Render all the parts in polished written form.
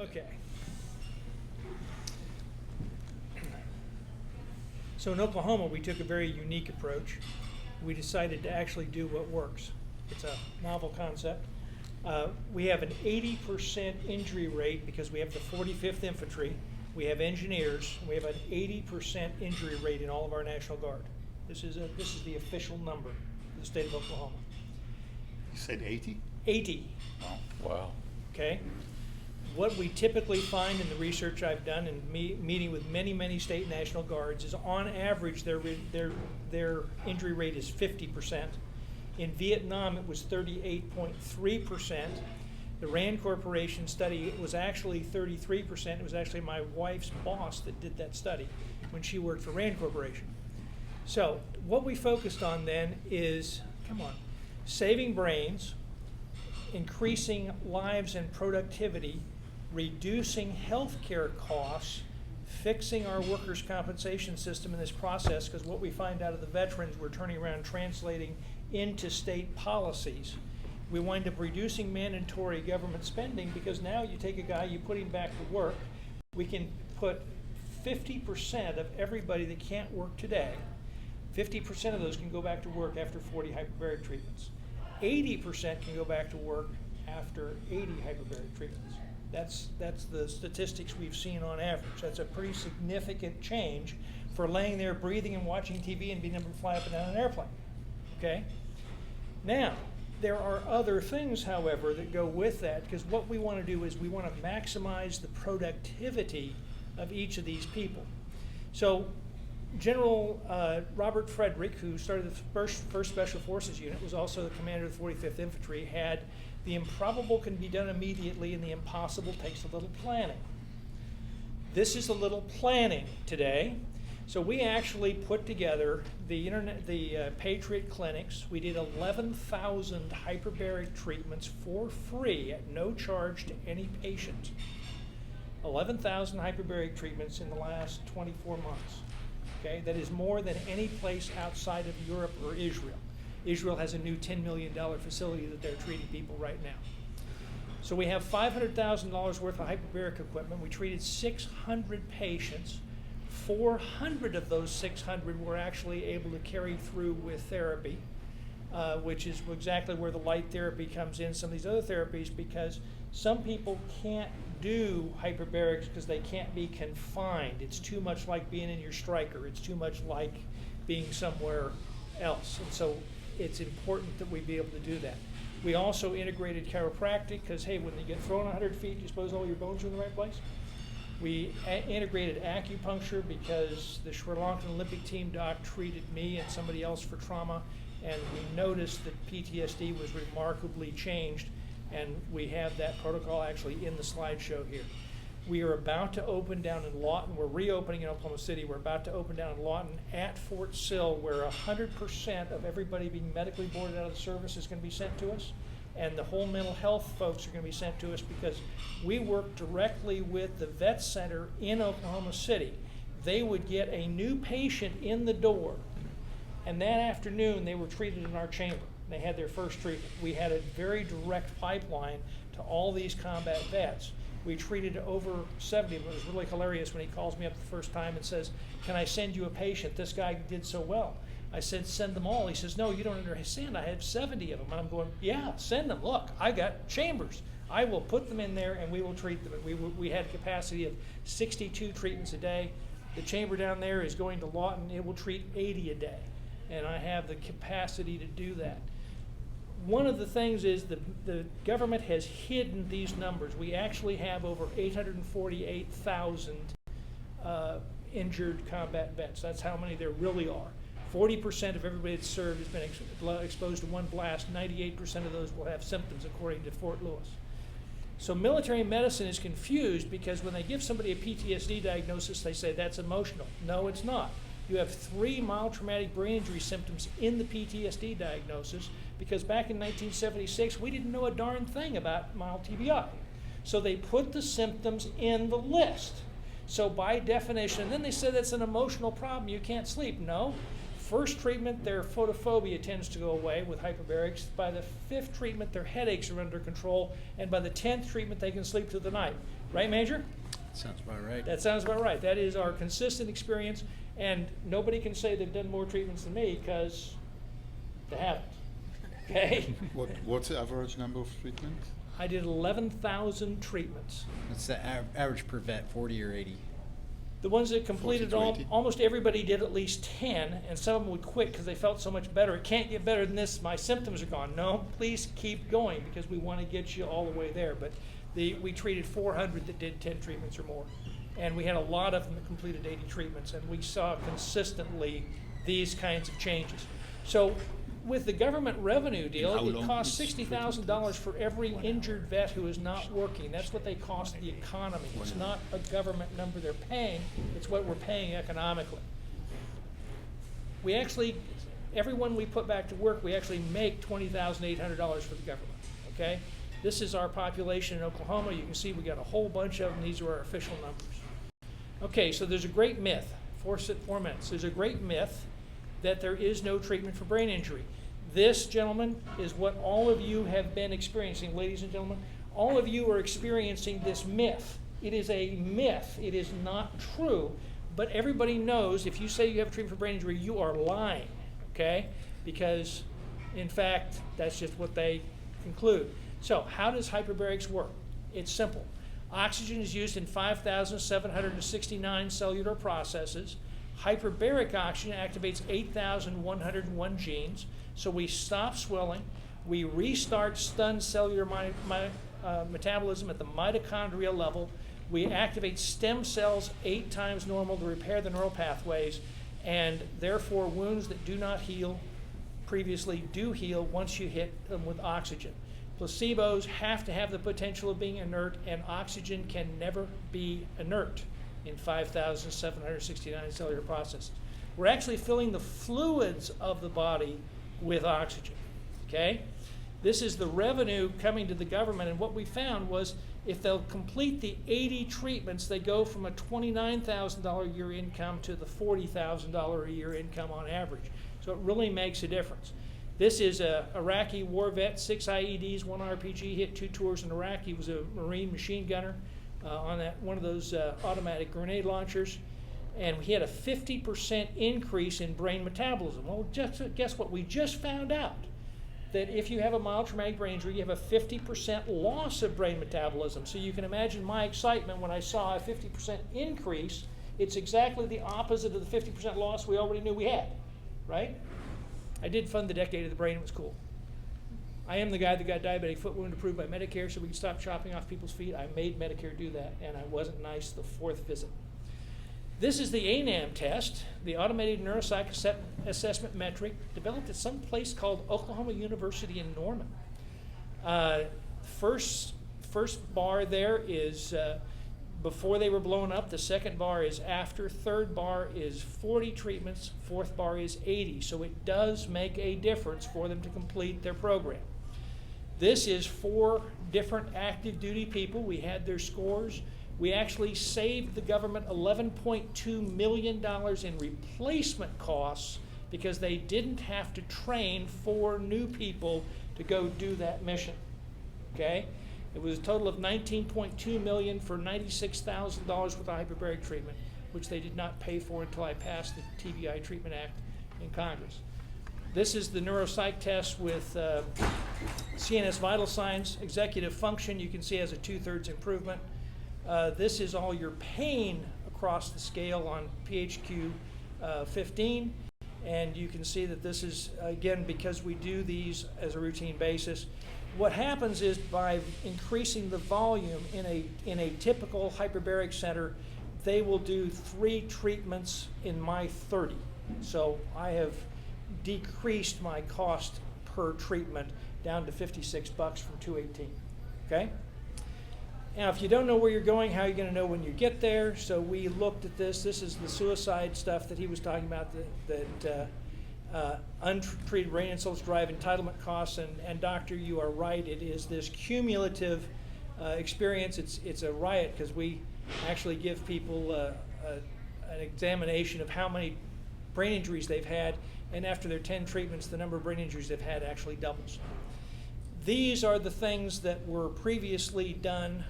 Okay. So in Oklahoma, we took a very unique approach. We decided to actually do what works. It's a novel concept. We have an 80% injury rate because we have the 45th Infantry, we have engineers, we have an 80% injury rate in all of our National Guard. This is the official number for the state of Oklahoma. You said 80? 80. Wow. Okay. What we typically find in the research I've done and meeting with many state and National Guards is on average their injury rate is 50%. In Vietnam it was 38.3%. The RAND Corporation study, it was actually 33%. It was actually my wife's boss that did that study when she worked for RAND Corporation. So what we focused on then is, saving brains, increasing lives and productivity, reducing healthcare costs, fixing our workers' compensation system in this process, because what we find out of the veterans, we're turning around translating into state policies. We wind up reducing mandatory government spending because now you take a guy, you put him back to work. We can put 50% of everybody that can't work today, 50% of those can go back to work after 40 hyperbaric treatments. 80% can go back to work after 80 hyperbaric treatments. That's the statistics we've seen on average. That's a pretty significant change for laying there breathing and watching TV and being able to fly up and down an airplane. Okay? Now, there are other things, however, that go with that, because what we want to do is we want to maximize the productivity of each of these people. So General Robert Frederick, who started the first Special Forces Unit, was also the commander of the 45th Infantry, had the improbable can be done immediately and the impossible takes a little planning. This is a little planning today. So we actually put together the Patriot Clinics. We did 11,000 hyperbaric treatments for free at no charge to any patient. 11,000 hyperbaric treatments in the last 24 months. Okay, that is more than any place outside of Europe or Israel. Israel has a new $10 million facility that they're treating people right now. So we have $500,000 worth of hyperbaric equipment. We treated 600 patients. 400 of those 600 were actually able to carry through with therapy, which is exactly where the light therapy comes in, some of these other therapies, because some people can't do hyperbarics because they can't be confined. It's too much like being in your striker. It's too much like being somewhere else. And so it's important that we be able to do that. We also integrated chiropractic because, hey, when you get thrown 100 feet, you suppose all your bones are in the right place? We integrated acupuncture because the Sri Lankan Olympic team doc treated me and somebody else for trauma, and we noticed that PTSD was remarkably changed, and we have that protocol actually in the slideshow here. We are about to open down in Lawton. We're reopening in Oklahoma City. We're about to open down in Lawton at Fort Sill, where 100% of everybody being medically boarded out of the service is going to be sent to us. And the whole mental health folks are going to be sent to us because we work directly with the vet center in Oklahoma City. They would get a new patient in the door, and that afternoon they were treated in our chamber. They had their first treatment. We had a very direct pipeline to all these combat vets. We treated over 70 of them. It was really hilarious when he calls me up the first time and says, "Can I send you a patient? This guy did so well." I said, "Send them all." He says, "No, you don't understand. I have 70 of them." And I'm going, "Yeah, send them. Look, I got chambers. I will put them in there and we will treat them." We had a capacity of 62 treatments a day. The chamber down there is going to Lawton. It will treat 80 a day. And I have the capacity to do that. One of the things is the government has hidden these numbers. We actually have over 848,000 injured combat vets. That's how many there really are. 40% of everybody that's served has been exposed to one blast. 98% of those will have symptoms, according to Fort Lewis. So military medicine is confused because when they give somebody a PTSD diagnosis, they say that's emotional. No, it's not. You have 3 mild traumatic brain injury symptoms in the PTSD diagnosis because back in 1976, we didn't know a darn thing about mild TBI. So they put the symptoms in the list. So by definition, and then they said that's an emotional problem, you can't sleep. No. First treatment, their photophobia tends to go away with hyperbarics. By the 5th treatment, their headaches are under control. And by the 10th treatment, they can sleep through the night. Right, Major? Sounds about right. That sounds about right. That is our consistent experience, and nobody can say they've done more treatments than me because they haven't. Okay? What's the average number of treatments? I did 11,000 treatments. That's the average per vet, 40 or 80. The ones that completed 40 to 80? almost everybody did at least 10, and some of them would quit because they felt so much better. It can't get better than this. My symptoms are gone. No, please keep going because we want to get you all the way there. But we treated 400 that did 10 treatments or more. And we had a lot of them that completed 80 treatments, and we saw consistently these kinds of changes. So with the government revenue deal, how it long costs each $60,000 for every injured vet who is not working. That's what they cost the economy. It's not a government number they're paying, it's what we're paying economically. We actually, everyone we put back to work, we actually make $20,800 for the government, okay? This is our population in Oklahoma. You can see we got a whole bunch of them. These are our official numbers. Okay, so there's a great myth, 4 minutes. There's a great myth that there is no treatment for brain injury. This, gentlemen, is what all of you have been experiencing, ladies and gentlemen. All of you are experiencing this myth. It is a myth. It is not true. But everybody knows if you say you have a treatment for brain injury, you are lying, okay? Because, in fact, that's just what they conclude. So how does hyperbarics work? It's simple. Oxygen is used in 5,769 cellular processes. Hyperbaric oxygen activates 8,101 genes. So we stop swelling. We restart stunned cellular metabolism at the mitochondrial level. We activate stem cells 8 times normal to repair the neural pathways. And therefore, wounds that do not heal previously do heal once you hit them with oxygen. Placebos have to have the potential of being inert, and oxygen can never be inert in 5,769 cellular processes. We're actually filling the fluids of the body with oxygen, okay? This is the revenue coming to the government, and what we found was if they'll complete the 80 treatments, they go from a $29,000 a year income to the $40,000 a year income on average. So it really makes a difference. This is a Iraqi war vet, 6 IEDs, 1 RPG, hit 2 tours in Iraq. He was a Marine machine gunner on one of those automatic grenade launchers. And he had a 50% increase in brain metabolism. Well, guess what? We just found out that if you have a mild traumatic brain injury, you have a 50% loss of brain metabolism. So you can imagine my excitement when I saw a 50% increase. It's exactly the opposite of the 50% loss we already knew we had, right? I did fund the Decade of the Brain. It was cool. I am the guy that got diabetic foot wound approved by Medicare so we could stop chopping off people's feet. I made Medicare do that, and I wasn't nice the 4th visit. This is the ANAM test, the Automated Neuropsych Assessment Metric, developed at some place called Oklahoma University in Norman. First bar there is before they were blown up. The second bar is after. Third bar is 40 treatments. Fourth bar is 80. So it does make a difference for them to complete their program. This is 4 different active duty people. We had their scores. We actually saved the government $11.2 million in replacement costs because they didn't have to train 4 new people to go do that mission, okay? It was a total of $19.2 million for $96,000 worth of hyperbaric treatment, which they did not pay for until I passed the TBI Treatment Act in Congress. This is the neuropsych test with CNS vital signs. Executive function, you can see, has a 2/3 improvement. This is all your pain across the scale on PHQ 15. And you can see that this is, again, because we do these as a routine basis. What happens is by increasing the volume in a typical hyperbaric center, they will do 3 treatments in my 30. So I have decreased my cost per treatment down to $56 from $218, okay? Now, if you don't know where you're going, how are you going to know when you get there? So we looked at this. This is the suicide stuff that he was talking about, that untreated brain insults drive entitlement costs. And doctor, you are right. It is this cumulative experience. It's a riot because we actually give people an examination of how many brain injuries they've had. And after their 10 treatments, the number of brain injuries they've had actually doubles. These are the things that were previously done,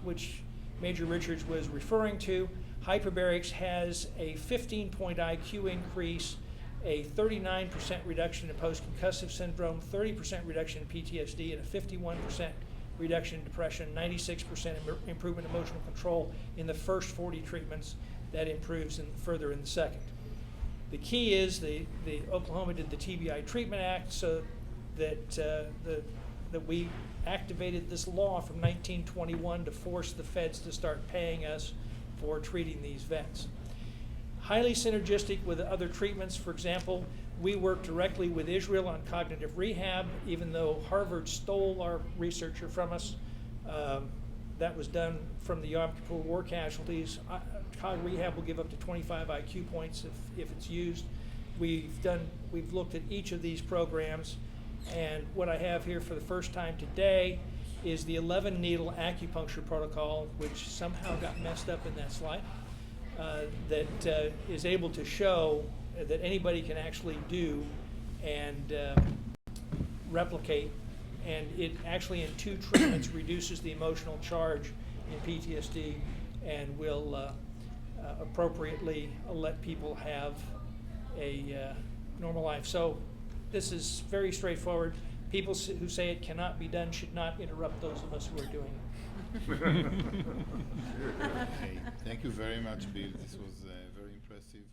which Major Richards was referring to. Hyperbarics has a 15-point IQ increase, a 39% reduction in post-concussive syndrome, 30% reduction in PTSD, and a 51% reduction in depression, 96% improvement in emotional control in the first 40 treatments. That improves further in the second. The key is the Oklahoma did the TBI Treatment Act so that that we activated this law from 1921 to force the feds to start paying us for treating these vets. Highly synergistic with other treatments. For example, we work directly with Israel on cognitive rehab, even though Harvard stole our researcher from us. That was done from the Yom Kippur war casualties. Cog rehab will give up to 25 IQ points if it's used. We've looked at each of these programs, and what I have here for the first time today is the 11-needle acupuncture protocol, which somehow got messed up in that slide, that is able to show that anybody can actually do and replicate, and it actually in 2 treatments reduces the emotional charge in PTSD and will appropriately let people have a normal life. So this is very straightforward. People who say it cannot be done should not interrupt those of us who are doing it. Okay. Thank you very much, Bill. This was very impressive.